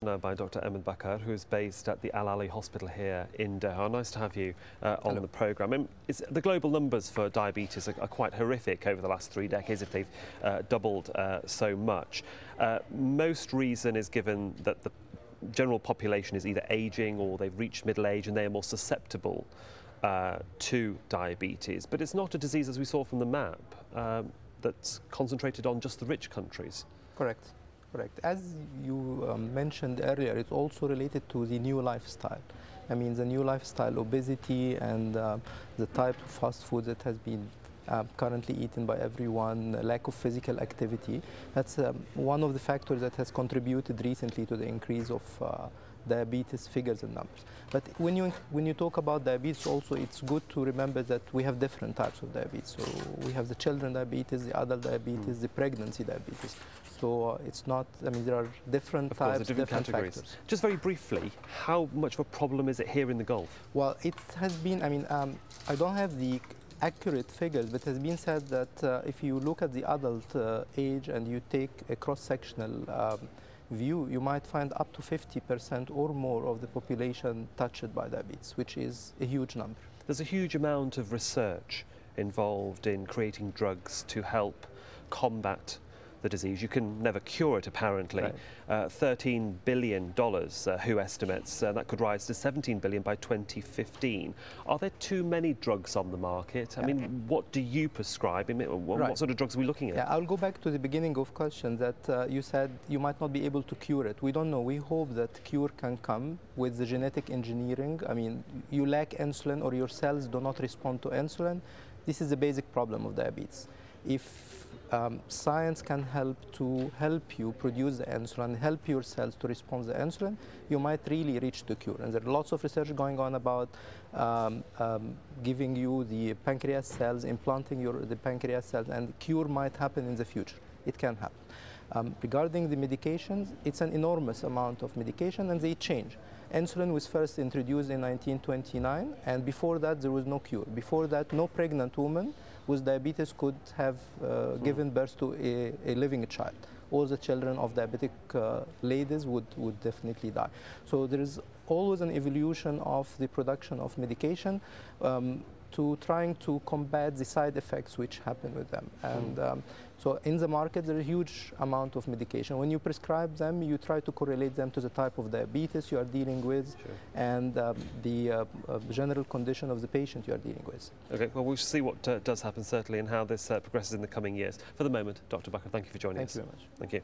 Now by Dr. AHMED BAKR, who is based at the Al Ali Hospital here in Doha. Nice to have you on the programme. The global numbers for diabetes are quite horrific over the last 3 decades, if they've doubled so much. Most reason is given that the general population is either ageing or they've reached middle age and they are more susceptible to diabetes. But it's not a disease, as we saw from the map, that's concentrated on just the rich countries. Correct. Correct. As you mentioned earlier, it's also related to the new lifestyle. I mean, the new lifestyle, obesity, and the type of fast food that has been currently eaten by everyone, lack of physical activity. That's one of the factors that has contributed recently to the increase of diabetes figures and numbers. But when you talk about diabetes, also it's good to remember that we have different types of diabetes. So we have the children diabetes, the adult diabetes, the pregnancy diabetes. So it's not, I mean, there are different types, different categories. Factors. Just very briefly, how much of a problem is it here in the Gulf? Well, it has been, I mean, I don't have the accurate figures, but it has been said that if you look at the adult age and you take a cross-sectional view, you might find up to 50% or more of the population touched by diabetes, which is a huge number. There's a huge amount of research involved in creating drugs to help combat the disease. You can never cure it, apparently. Right. $13 billion, WHO estimates, that could rise to $17 billion by 2015. Are there too many drugs on the market? I mean, what do you prescribe? What sort of drugs are we looking at? Yeah, I'll go back to the beginning of question that you said you might not be able to cure it. We don't know. We hope that cure can come with the genetic engineering. I mean, you lack insulin or your cells do not respond to insulin. This is the basic problem of diabetes. If science can help you produce the insulin, help your cells to respond to the insulin, you might really reach the cure. And there are lots of research going on about giving you the pancreas cells, implanting the pancreas cells, and the cure might happen in the future. It can happen. Regarding the medications, it's an enormous amount of medication and they change. Insulin was first introduced in 1929, and before that there was no cure. Before that, no pregnant woman with diabetes could have given birth to a living child. All the children of diabetic ladies would definitely die. So there is always an evolution of the production of medication to trying to combat the side effects which happen with them. And so in the market, there is a huge amount of medication. When you prescribe them, you try to correlate them to the type of diabetes you are dealing with and the general condition of the patient you are dealing with. Okay, well, we'll see what does happen, certainly, and how this progresses in the coming years. For the moment, Dr. BAKR, thank you for joining us. Thank you very much. Thank you.